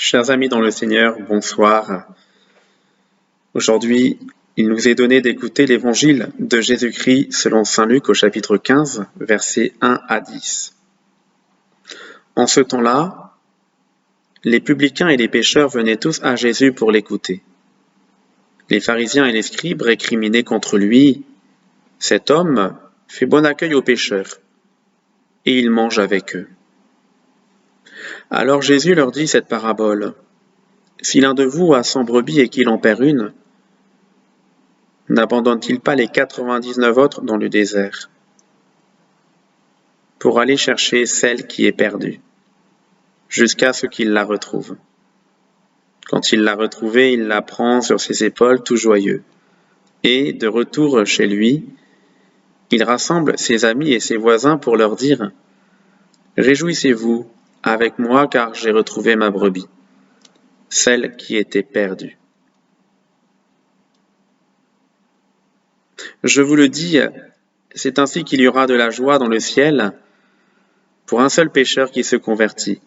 Chers amis dans le Seigneur, bonsoir. Aujourd'hui, il nous est donné d'écouter l'évangile de Jésus-Christ selon saint Luc au chapitre 15, versets 1 à 10. En ce temps-là, les publicains et les pécheurs venaient tous à Jésus pour l'écouter. Les pharisiens et les scribes récriminaient contre lui. Cet homme fait bon accueil aux pécheurs, et il mange avec eux. Alors Jésus leur dit cette parabole. Si l'un de vous a 100 brebis et qu'il en perd une, n'abandonne-t-il pas les 99 autres dans le désert pour aller chercher celle qui est perdue, jusqu'à ce qu'il la retrouve? Quand il l'a retrouvée, il la prend sur ses épaules tout joyeux. Et, de retour chez lui, il rassemble ses amis et ses voisins pour leur dire « Réjouissez-vous avec moi car j'ai retrouvé ma brebis, celle qui était perdue. » Je vous le dis, c'est ainsi qu'il y aura de la joie dans le ciel pour un seul pécheur qui se convertit,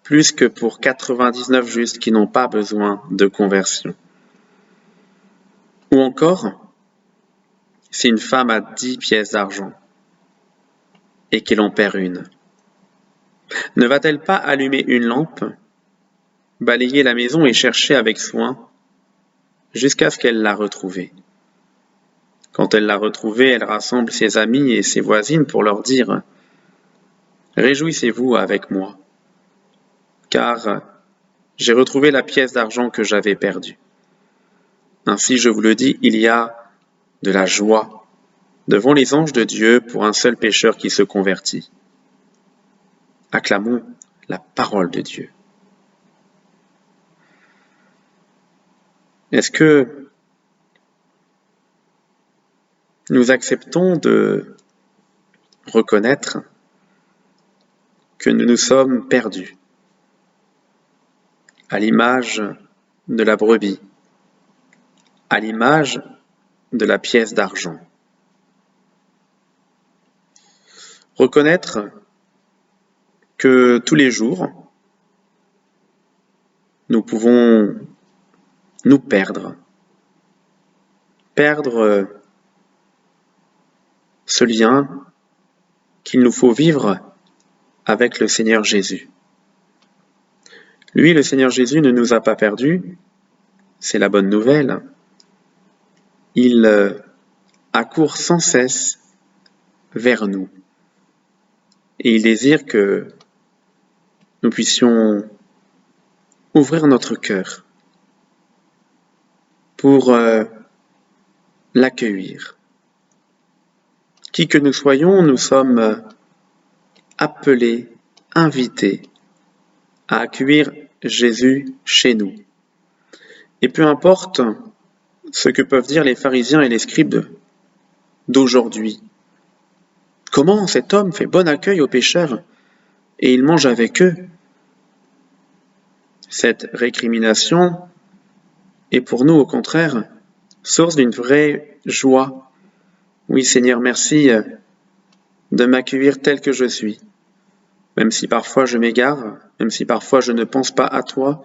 plus que pour 99 justes qui n'ont pas besoin de conversion. Ou encore, si une femme a 10 pièces d'argent et qu'elle en perd une, ne va-t-elle pas allumer une lampe, balayer la maison et chercher avec soin jusqu'à ce qu'elle l'a retrouvée? Quand elle l'a retrouvée, elle rassemble ses amis et ses voisines pour leur dire « Réjouissez-vous avec moi, car j'ai retrouvé la pièce d'argent que j'avais perdue. » Ainsi, je vous le dis, il y a de la joie devant les anges de Dieu pour un seul pécheur qui se convertit. Acclamons la parole de Dieu. Est-ce que nous acceptons de reconnaître que nous nous sommes perdus, à l'image de la brebis, à l'image de la pièce d'argent? Reconnaître que tous les jours, nous pouvons nous perdre ce lien qu'il nous faut vivre avec le Seigneur Jésus. Lui, le Seigneur Jésus, ne nous a pas perdus, c'est la bonne nouvelle. Il accourt sans cesse vers nous. Et il désire que nous puissions ouvrir notre cœur pour l'accueillir. Qui que nous soyons, nous sommes appelés, invités à accueillir Jésus chez nous. Et peu importe ce que peuvent dire les pharisiens et les scribes d'aujourd'hui. Comment cet homme fait bon accueil aux pécheurs et il mange avec eux? Cette récrimination est pour nous, au contraire, source d'une vraie joie. Oui, Seigneur, merci de m'accueillir tel que je suis. Même si parfois je m'égare, même si parfois je ne pense pas à toi,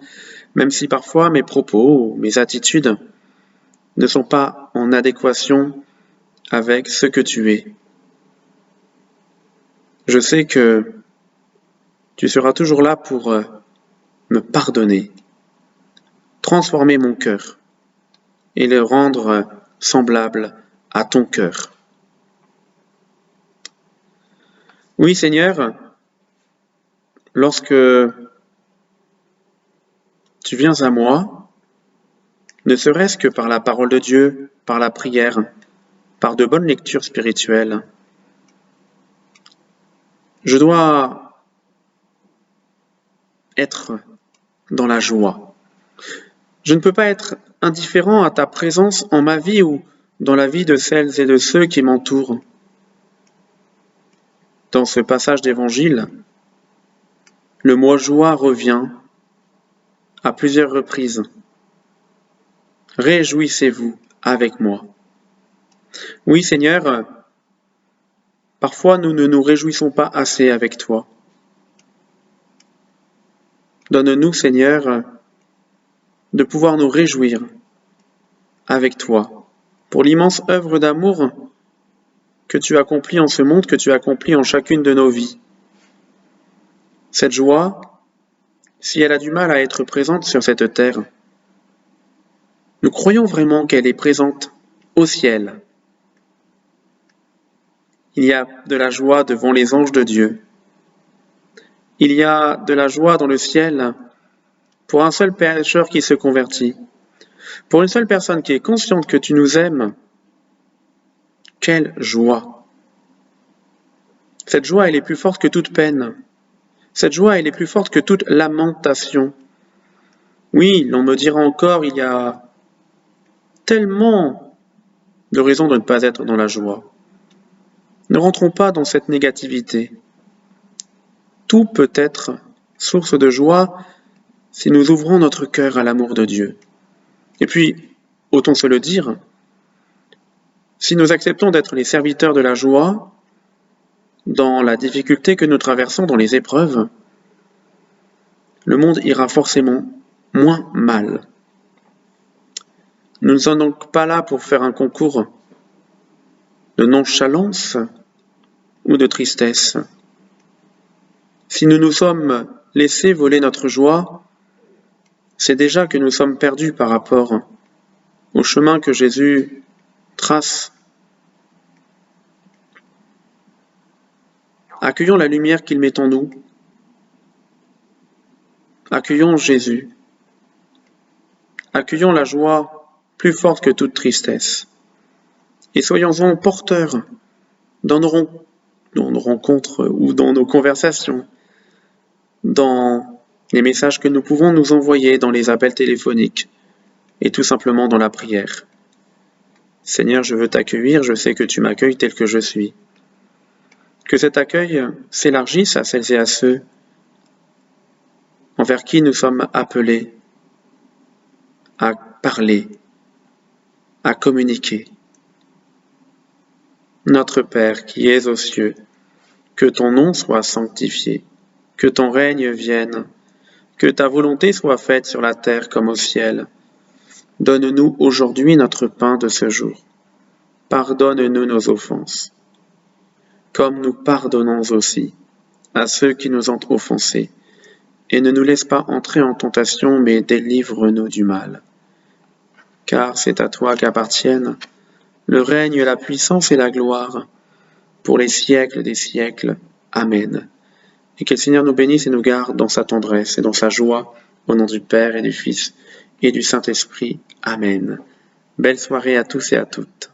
même si parfois mes propos, mes attitudes ne sont pas en adéquation avec ce que tu es. Je sais que tu seras toujours là pour me pardonner, transformer mon cœur et le rendre semblable à ton cœur. Oui, Seigneur, lorsque tu viens à moi, ne serait-ce que par la parole de Dieu, par la prière, par de bonnes lectures spirituelles, je dois être dans la joie. Je ne peux pas être indifférent à ta présence en ma vie ou dans la vie de celles et de ceux qui m'entourent. Dans ce passage d'évangile, le mot joie revient à plusieurs reprises. Réjouissez-vous avec moi. Oui, Seigneur, parfois nous ne nous réjouissons pas assez avec toi. Donne-nous, Seigneur, de pouvoir nous réjouir avec toi pour l'immense œuvre d'amour que tu accomplis en ce monde, que tu accomplis en chacune de nos vies. Cette joie, si elle a du mal à être présente sur cette terre, nous croyons vraiment qu'elle est présente au ciel. Il y a de la joie devant les anges de Dieu. Il y a de la joie dans le ciel pour un seul pécheur qui se convertit, pour une seule personne qui est consciente que tu nous aimes. Quelle joie! Cette joie, elle est plus forte que toute peine. Cette joie, elle est plus forte que toute lamentation. Oui, l'on me dira encore, il y a tellement de raisons de ne pas être dans la joie. Ne rentrons pas dans cette négativité. Tout peut être source de joie si nous ouvrons notre cœur à l'amour de Dieu. Et puis, autant se le dire, si nous acceptons d'être les serviteurs de la joie, dans la difficulté que nous traversons, dans les épreuves, le monde ira forcément moins mal. Nous ne sommes donc pas là pour faire un concours de nonchalance ou de tristesse. Si nous nous sommes laissés voler notre joie, c'est déjà que nous sommes perdus par rapport au chemin que Jésus trace. Accueillons la lumière qu'il met en nous. Accueillons Jésus. Accueillons la joie plus forte que toute tristesse. Et soyons-en porteurs dans nos rencontres ou dans nos conversations, dans les messages que nous pouvons nous envoyer, dans les appels téléphoniques et tout simplement dans la prière. Seigneur, je veux t'accueillir, je sais que tu m'accueilles tel que je suis. Que cet accueil s'élargisse à celles et à ceux envers qui nous sommes appelés à parler, à communiquer. Notre Père qui es aux cieux, que ton nom soit sanctifié, que ton règne vienne, que ta volonté soit faite sur la terre comme au ciel. Donne-nous aujourd'hui notre pain de ce jour. Pardonne-nous nos offenses, comme nous pardonnons aussi à ceux qui nous ont offensés. Et ne nous laisse pas entrer en tentation, mais délivre-nous du mal. Car c'est à toi qu'appartiennent le règne, la puissance et la gloire, pour les siècles des siècles. Amen. Et que le Seigneur nous bénisse et nous garde dans sa tendresse et dans sa joie, au nom du Père et du Fils et du Saint-Esprit. Amen. Belle soirée à tous et à toutes.